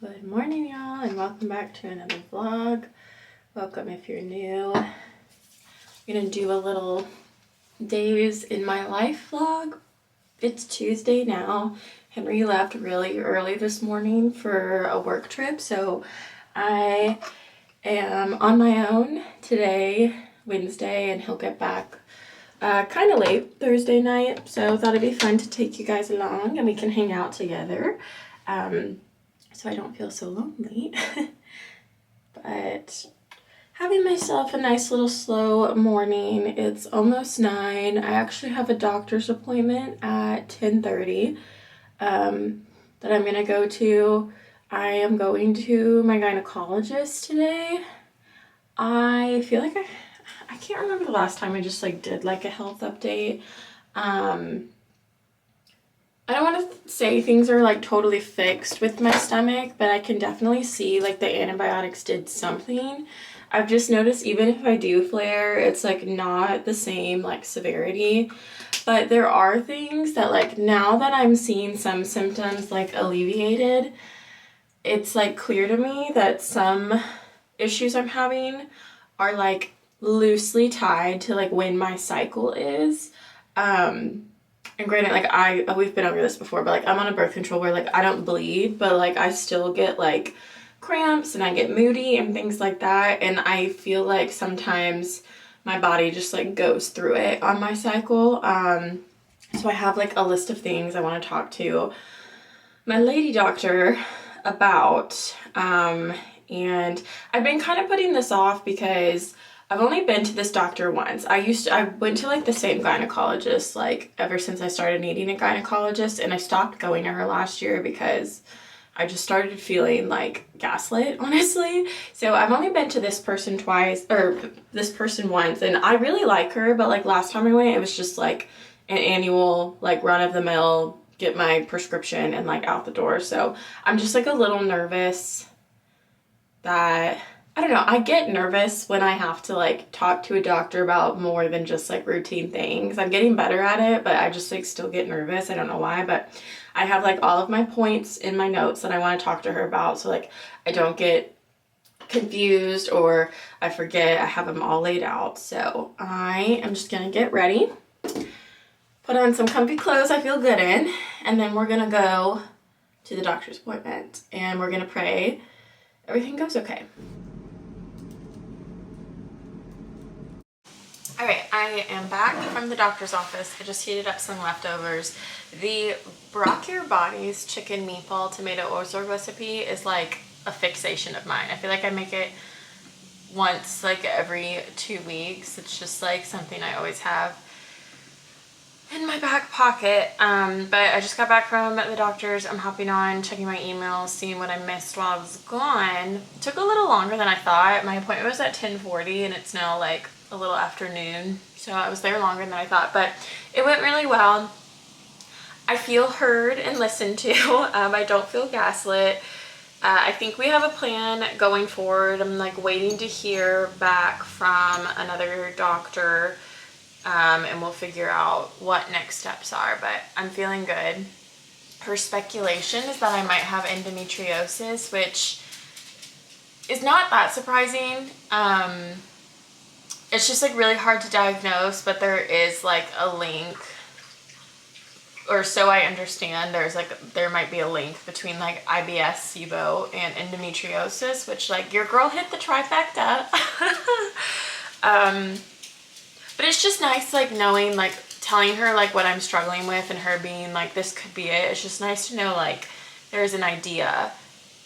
Good morning, y'all, and welcome back to another vlog. Welcome if you're new. I'm gonna do a little days in my life vlog. It's Tuesday now. Henry left really early this morning for a work trip, so I am on my own today, Wednesday, and he'll get back kind of late Thursday night, so I thought it'd be fun to take you guys along and we can hang out together. So I don't feel so lonely. But having myself a nice little slow morning. It's almost 9. I actually have a doctor's appointment at 10:30 that I'm gonna go to. I am going to my gynecologist today. I feel like I can't remember the last time I just did a health update. I don't want to say things are totally fixed with my stomach, but I can definitely see the antibiotics did something. I've just noticed even if I do flare, it's not the same severity. But there are things that now that I'm seeing some symptoms alleviated, it's clear to me that some issues I'm having are loosely tied to when my cycle is. And granted, we've been over this before, but I'm on a birth control where I don't bleed, but I still get cramps and I get moody and things like that. And I feel like sometimes my body just goes through it on my cycle. So I have a list of things I want to talk to my lady doctor about. And I've been kind of putting this off because I've only been to this doctor once. I went to the same gynecologist ever since I started needing a gynecologist, and I stopped going to her last year because I just started feeling gaslit, honestly. So I've only been to this person once, and I really like her, but last time I went, it was just an annual run of the mill, get my prescription and out the door. So I'm just a little nervous that I don't know, I get nervous when I have to talk to a doctor about more than just routine things. I'm getting better at it, but I just still get nervous. I don't know why, but I have all of my points in my notes that I want to talk to her about, so I don't get confused or I forget. I have them all laid out. So I am just gonna get ready, put on some comfy clothes I feel good in, and then we're gonna go to the doctor's appointment and we're gonna pray everything goes okay. Alright, I am back from the doctor's office. I just heated up some leftovers. The Brock Your Body's chicken meatball tomato orzo recipe is a fixation of mine. I feel like I make it once every 2 weeks. It's just something I always have in my back pocket. But I just got back from the doctor's. I'm hopping on, checking my emails, seeing what I missed while I was gone. It took a little longer than I thought. My appointment was at 10:40 and it's now a little afternoon, so I was there longer than I thought, but it went really well. I feel heard and listened to. I don't feel gaslit. I think we have a plan going forward. I'm waiting to hear back from another doctor, and we'll figure out what next steps are, but I'm feeling good. Her speculation is that I might have endometriosis, which is not that surprising. It's just really hard to diagnose, but there is a link, or so I understand. There might be a link between IBS, SIBO, and endometriosis, which your girl hit the trifecta. But it's just nice knowing, telling her what I'm struggling with, and her being this could be it. It's just nice to know there's an idea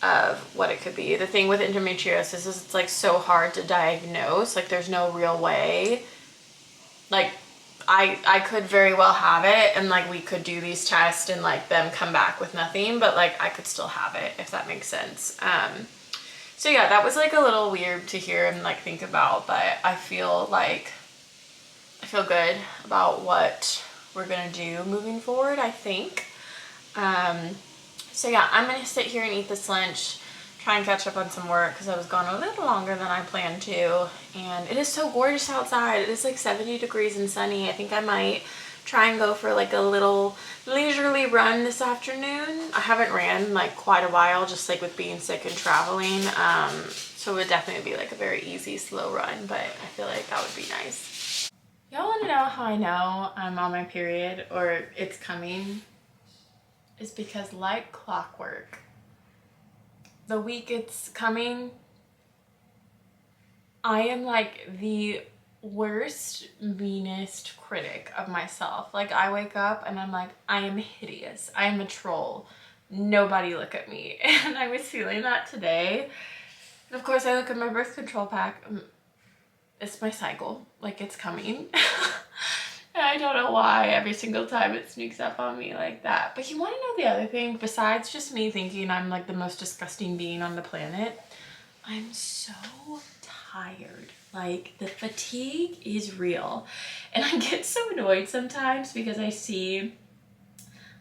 of what it could be. The thing with endometriosis is it's so hard to diagnose. There's no real way. I could very well have it, and we could do these tests and them come back with nothing, but I could still have it, if that makes sense. So yeah, that was a little weird to hear and think about, but I feel good about what we're gonna do moving forward, I think. So yeah, I'm gonna sit here and eat this lunch, try and catch up on some work because I was gone a little longer than I planned to, and it is so gorgeous outside. It is 70 degrees and sunny. I think I might try and go for like a little leisurely run this afternoon. I haven't ran like quite a while, just like with being sick and traveling. So it would definitely be like a very easy, slow run, but I feel like that would be nice. Y'all want to know how I know I'm on my period or it's coming? It's because like clockwork, the week it's coming, I am like the worst, meanest critic of myself. Like I wake up and I'm like, I am hideous. I am a troll. Nobody look at me. And I was feeling that today. And of course I look at my birth control pack. It's my cycle. Like it's coming. And I don't know why every single time it sneaks up on me like that. But you want to know the other thing? Besides just me thinking I'm like the most disgusting being on the planet, I'm so tired. Like the fatigue is real. And I get so annoyed sometimes because I see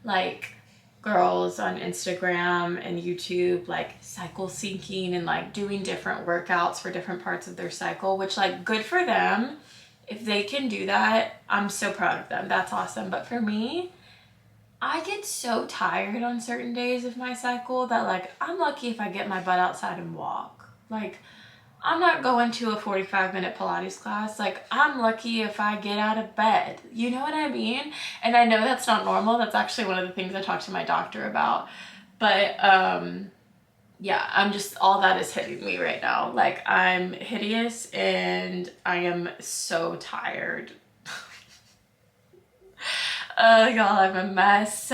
like girls on Instagram and YouTube like cycle syncing and like doing different workouts for different parts of their cycle, which like good for them. If they can do that, I'm so proud of them. That's awesome. But for me, I get so tired on certain days of my cycle that like I'm lucky if I get my butt outside and walk. Like I'm not going to a 45-minute Pilates class. Like I'm lucky if I get out of bed. You know what I mean? And I know that's not normal. That's actually one of the things I talked to my doctor about. But yeah, I'm just, all that is hitting me right now. Like I'm hideous and I am so tired. Y'all, I'm a mess.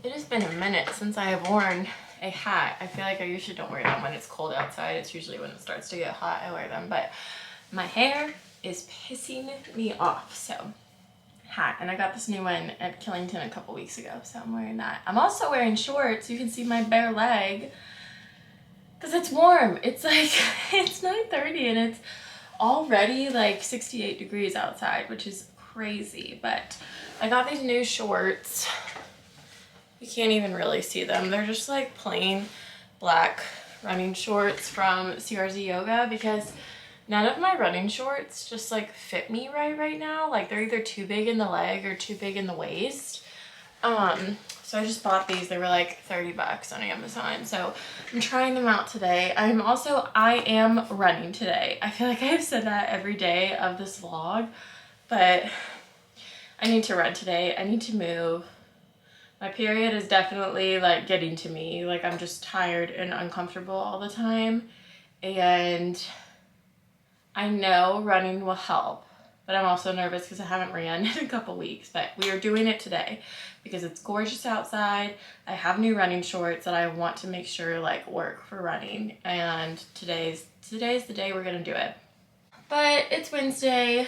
It has been a minute since I have worn a hat. I feel like I usually don't wear them when it's cold outside. It's usually when it starts to get hot I wear them, but my hair is pissing me off. So hat, and I got this new one at Killington a couple weeks ago, so I'm wearing that. I'm also wearing shorts. You can see my bare leg because it's warm. It's like it's 9:30 and it's already like 68 degrees outside, which is crazy. But I got these new shorts. You can't even really see them. They're just like plain black running shorts from CRZ Yoga because none of my running shorts just like fit me right now. Like they're either too big in the leg or too big in the waist. So I just bought these. They were like 30 bucks on Amazon. So I'm trying them out today. I am running today. I feel like I've said that every day of this vlog, but I need to run today. I need to move. My period is definitely like getting to me. Like I'm just tired and uncomfortable all the time. And I know running will help, but I'm also nervous because I haven't ran in a couple weeks. But we are doing it today because it's gorgeous outside. I have new running shorts that I want to make sure like work for running. And today's the day we're gonna do it. But it's Wednesday.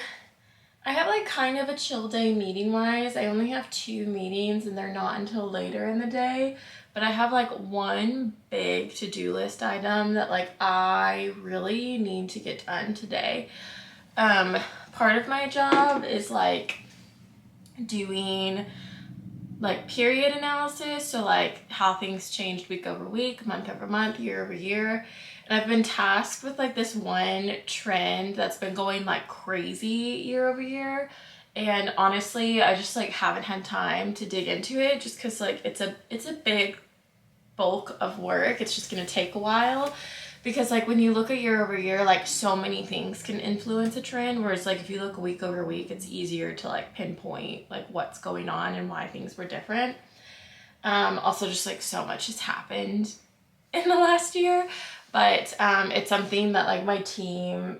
I have like kind of a chill day meeting wise. I only have 2 meetings and they're not until later in the day, but I have like one big to-do list item that like I really need to get done today. Part of my job is like doing like period analysis, so like how things changed week over week, month over month, year over year. And I've been tasked with like this one trend that's been going like crazy year over year. And honestly, I just like haven't had time to dig into it just because like it's a big bulk of work. It's just gonna take a while. Because like when you look at year over year, like so many things can influence a trend, whereas like if you look week over week, it's easier to like pinpoint like what's going on and why things were different. Also just like so much has happened in the last year, but it's something that like my team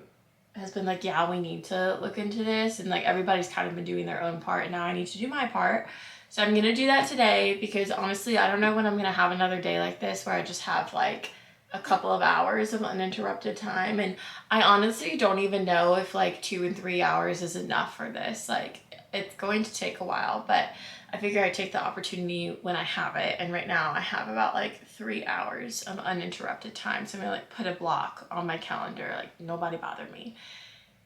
has been like, yeah, we need to look into this, and like everybody's kind of been doing their own part, and now I need to do my part. So I'm gonna do that today, because honestly I don't know when I'm gonna have another day like this where I just have like a couple of hours of uninterrupted time. And I honestly don't even know if like 2 and 3 hours is enough for this. Like, it's going to take a while, but I figure I'd take the opportunity when I have it. And right now I have about like 3 hours of uninterrupted time. So I'm gonna like put a block on my calendar, like nobody bother me.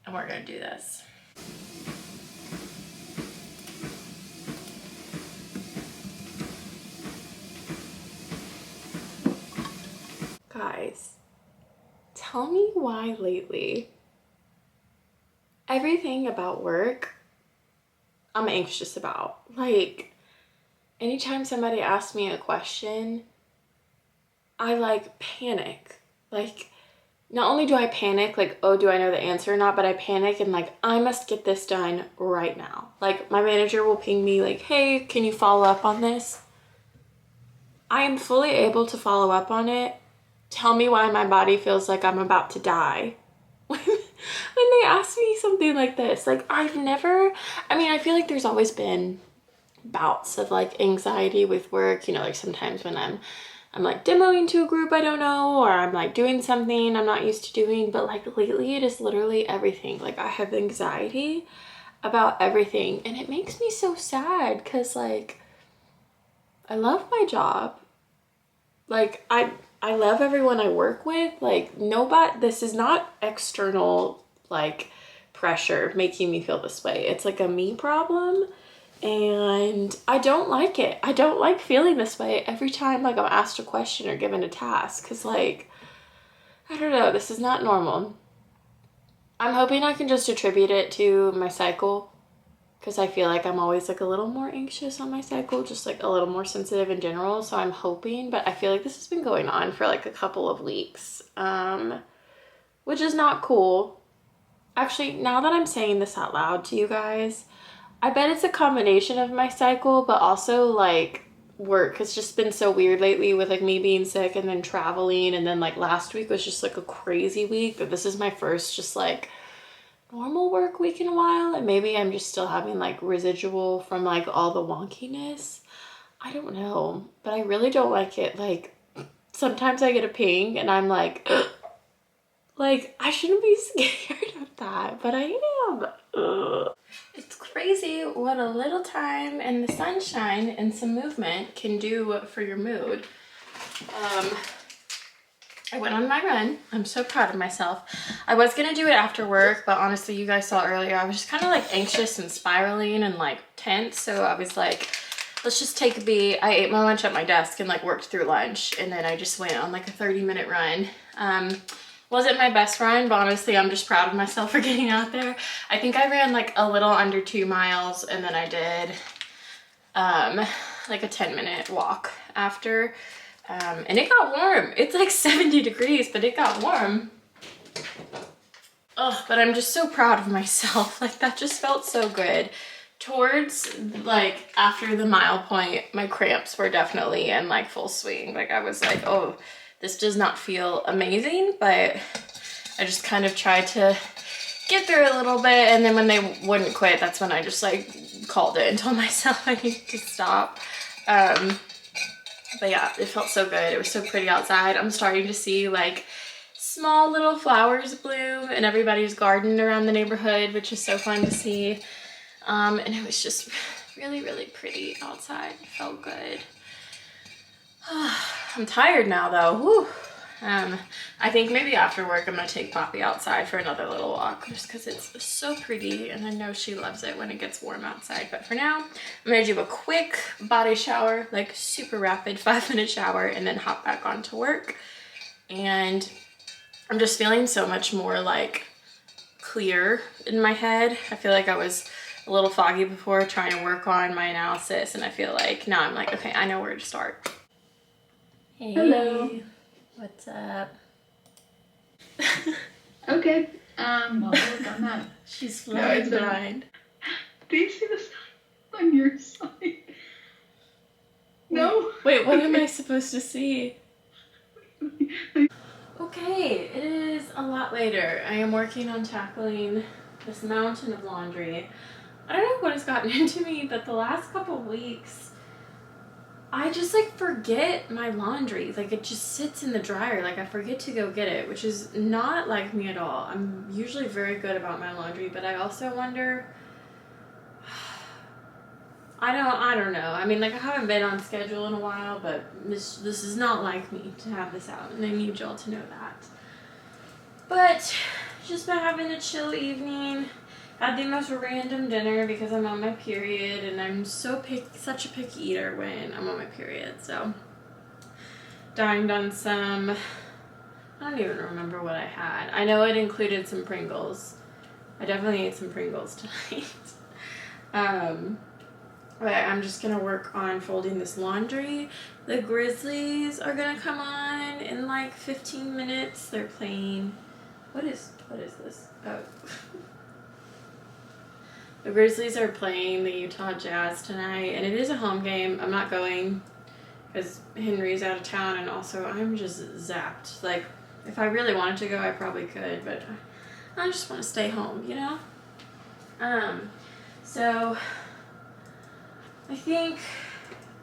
And we're gonna do this. Guys, tell me why lately everything about work I'm anxious about. Like, anytime somebody asks me a question, I like panic. Like, not only do I panic, like, oh, do I know the answer or not, but I panic and like, I must get this done right now. Like, my manager will ping me like, hey, can you follow up on this? I am fully able to follow up on it. Tell me why my body feels like I'm about to die. When they ask me something like this, like, I mean, I feel like there's always been bouts of like anxiety with work, you know, like sometimes when I'm like demoing to a group I don't know, or I'm like doing something I'm not used to doing, but like lately it is literally everything. Like, I have anxiety about everything, and it makes me so sad because like I love my job. Like, I love everyone I work with. Like, nobody, this is not external like pressure making me feel this way. It's like a me problem. And I don't like it. I don't like feeling this way every time like I'm asked a question or given a task, because like, I don't know, this is not normal. I'm hoping I can just attribute it to my cycle, because I feel like I'm always like a little more anxious on my cycle, just like a little more sensitive in general. So I'm hoping, but I feel like this has been going on for like a couple of weeks, which is not cool. Actually, now that I'm saying this out loud to you guys, I bet it's a combination of my cycle, but also like work has just been so weird lately with like me being sick and then traveling. And then like last week was just like a crazy week, but this is my first just like normal work week in a while. And maybe I'm just still having like residual from like all the wonkiness. I don't know, but I really don't like it. Like, sometimes I get a ping and I'm like, like, I shouldn't be scared of that, but I am. Ugh. It's crazy what a little time and the sunshine and some movement can do for your mood. I went on my run. I'm so proud of myself. I was gonna do it after work, but honestly, you guys saw earlier, I was just kind of like anxious and spiraling and like tense. So I was like, let's just take a beat. I ate my lunch at my desk and like worked through lunch. And then I just went on like a 30-minute run. Wasn't my best run, but honestly, I'm just proud of myself for getting out there. I think I ran like a little under 2 miles, and then I did like a 10-minute walk after. And it got warm. It's like 70 degrees, but it got warm. Oh, but I'm just so proud of myself. Like, that just felt so good. Towards like after the mile point, my cramps were definitely in like full swing. Like, I was like, oh, this does not feel amazing, but I just kind of tried to get through a little bit. And then when they wouldn't quit, that's when I just like called it and told myself I need to stop. But yeah, it felt so good. It was so pretty outside. I'm starting to see like small little flowers bloom in everybody's garden around the neighborhood, which is so fun to see. And it was just really, really pretty outside. It felt good. I'm tired now though. Whew. I think maybe after work I'm gonna take Poppy outside for another little walk, just because it's so pretty and I know she loves it when it gets warm outside. But for now, I'm gonna do a quick body shower, like super rapid 5-minute shower, and then hop back onto work. And I'm just feeling so much more like clear in my head. I feel like I was a little foggy before trying to work on my analysis, and I feel like now I'm like, okay, I know where to start. Hey. Hello. What's up? Okay. I'll work on that. She's flying blind. Do you see the sign on your side? No. Wait, what am I supposed to see? Okay, it is a lot later. I am working on tackling this mountain of laundry. I don't know what has gotten into me, but the last couple weeks, I just like forget my laundry. Like it just sits in the dryer. Like I forget to go get it, which is not like me at all. I'm usually very good about my laundry, but I also wonder, I don't know. I mean, like I haven't been on schedule in a while, but this is not like me to have this out, and I need y'all to know that. But just been having a chill evening. Had the most random dinner because I'm on my period, and I'm such a picky eater when I'm on my period. So dined on some, I don't even remember what I had. I know it included some Pringles. I definitely ate some Pringles tonight. But I'm just gonna work on folding this laundry. The Grizzlies are gonna come on in like 15 minutes. They're playing, what is this? Oh. The Grizzlies are playing the Utah Jazz tonight, and it is a home game. I'm not going because Henry's out of town, and also I'm just zapped. Like, if I really wanted to go, I probably could, but I just want to stay home, you know? So I think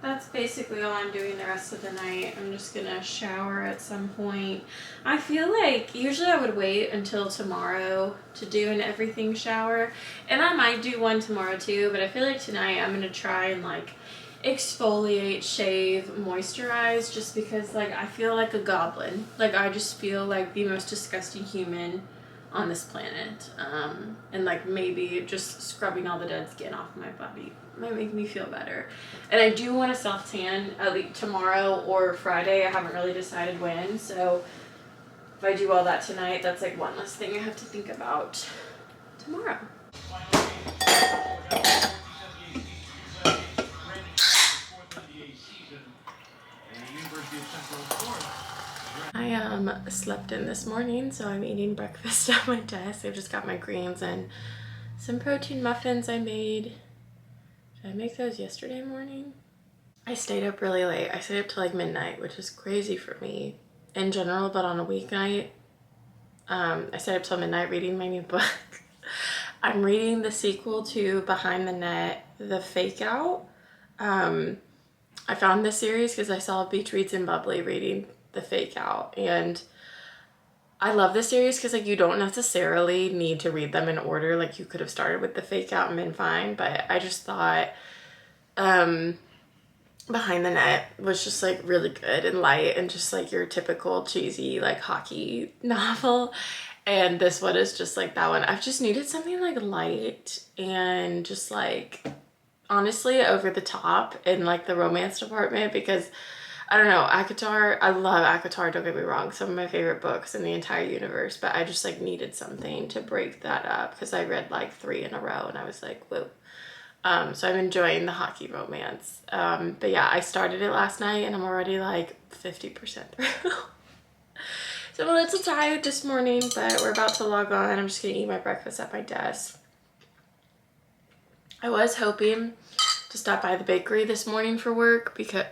that's basically all I'm doing the rest of the night. I'm just gonna shower at some point. I feel like usually I would wait until tomorrow to do an everything shower, and I might do one tomorrow too, but I feel like tonight I'm gonna try and like exfoliate, shave, moisturize, just because like I feel like a goblin. Like I just feel like the most disgusting human on this planet, and like maybe just scrubbing all the dead skin off my body might make me feel better. And I do want to self tan at least tomorrow or Friday. I haven't really decided when, so if I do all that tonight, that's like one less thing I have to think about tomorrow. I slept in this morning, so I'm eating breakfast at my desk. I've just got my greens and some protein muffins I made. Did I make those yesterday morning? I stayed up really late. I stayed up till like midnight, which is crazy for me in general, but on a weeknight, I stayed up till midnight reading my new book. I'm reading the sequel to Behind the Net, The Fake Out. I found this series because I saw Beach Reads and Bubbly reading The Fake Out, and I love this series because like you don't necessarily need to read them in order. Like you could have started with The Fake Out and been fine, but I just thought Behind the Net was just like really good and light and just like your typical cheesy like hockey novel, and this one is just like that one. I've just needed something like light and just like honestly over the top in like the romance department, because I don't know, ACOTAR, I love ACOTAR, don't get me wrong, some of my favorite books in the entire universe, but I just like needed something to break that up because I read like 3 in a row and I was like, whoa. So I'm enjoying the hockey romance. But yeah, I started it last night and I'm already like 50% through. So I'm a little tired this morning, but we're about to log on. I'm just gonna eat my breakfast at my desk. I was hoping to stop by the bakery this morning for work because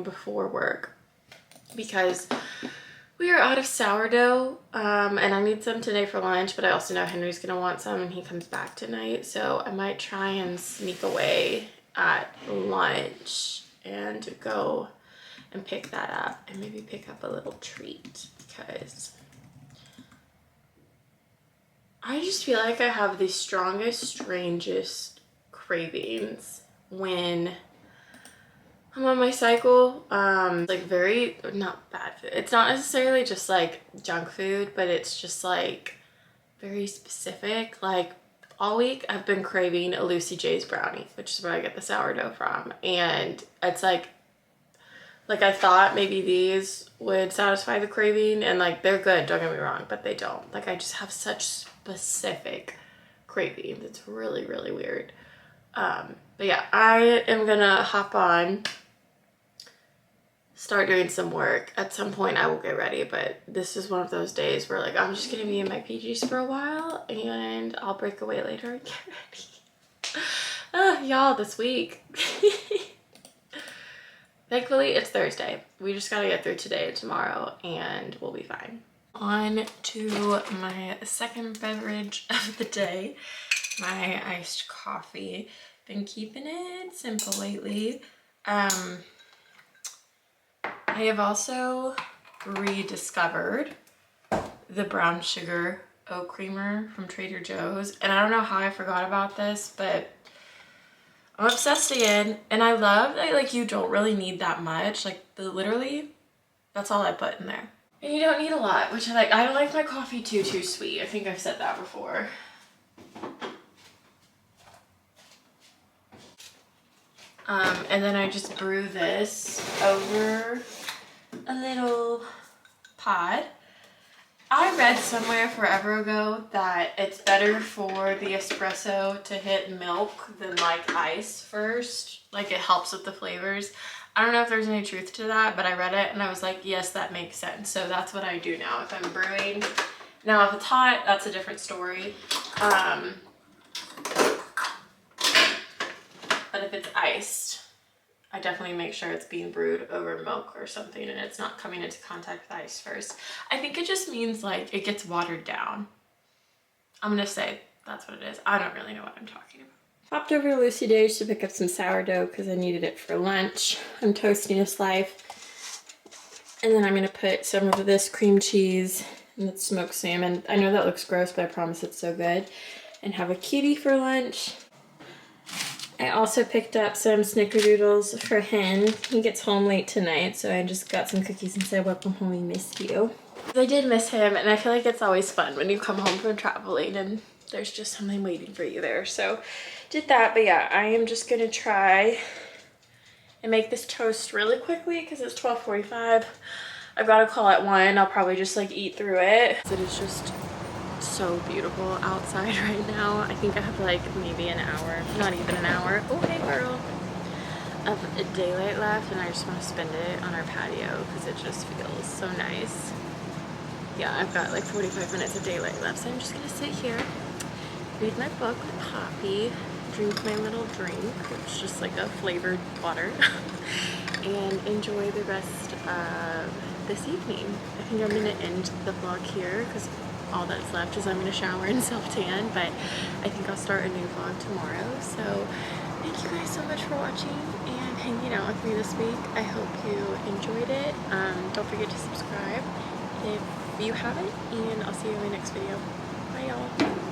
before work, because we are out of sourdough, and I need some today for lunch, but I also know Henry's gonna want some and he comes back tonight, so I might try and sneak away at lunch and go and pick that up and maybe pick up a little treat, because I just feel like I have the strongest, strangest cravings when I'm on my cycle. Like very, not bad food. It's not necessarily just like junk food, but it's just like very specific. Like all week I've been craving a Lucy J's brownie, which is where I get the sourdough from. And it's like I thought maybe these would satisfy the craving, and like they're good, don't get me wrong, but they don't. Like I just have such specific cravings. It's really, really weird. But yeah, I am gonna hop on, start doing some work. At some point I will get ready, but this is one of those days where like I'm just gonna be in my PJs for a while and I'll break away later and get ready. Y'all, this week Thankfully, it's Thursday. We just gotta get through today and tomorrow, and we'll be fine. On to my second beverage of the day, my iced coffee. Been keeping it simple lately. I have also rediscovered the brown sugar oat creamer from Trader Joe's, and I don't know how I forgot about this, but I'm obsessed again. And I love that, like, you don't really need that much. Like, literally, that's all I put in there. And you don't need a lot, which I like. I don't like my coffee too sweet. I think I've said that before. And then I just brew this over a little pod. I read somewhere forever ago that it's better for the espresso to hit milk than like ice first. Like, it helps with the flavors. I don't know if there's any truth to that, but I read it and I was like, yes, that makes sense. So that's what I do now if I'm brewing. Now, if it's hot, that's a different story. But if it's iced, I definitely make sure it's being brewed over milk or something and it's not coming into contact with ice first. I think it just means like it gets watered down. I'm gonna say that's what it is. I don't really know what I'm talking about. Popped over to Lucy Days to pick up some sourdough because I needed it for lunch. I'm toasting a slice. And then I'm gonna put some of this cream cheese and the smoked salmon. I know that looks gross, but I promise it's so good. And have a kitty for lunch. I also picked up some snickerdoodles for him. He gets home late tonight, so I just got some cookies and said, welcome home, we missed you. I did miss him, and I feel like it's always fun when you come home from traveling and there's just something waiting for you there. So did that, but yeah, I am just gonna try and make this toast really quickly because it's 12:45. I've got a call at 1. I'll probably just like eat through it. It is just so beautiful outside right now. I think I have like maybe an hour, not even an hour, oh hey girl, of daylight left, and I just want to spend it on our patio because it just feels so nice. Yeah, I've got like 45 minutes of daylight left, so I'm just gonna sit here, read my book with Poppy, drink my little drink, which is just like a flavored water, and enjoy the rest of this evening. I think I'm gonna end the vlog here because all that's left is I'm gonna shower and self-tan, but I think I'll start a new vlog tomorrow. So thank you guys so much for watching and hanging out with me this week. I hope you enjoyed it. Don't forget to subscribe if you haven't, and I'll see you in my next video. Bye y'all.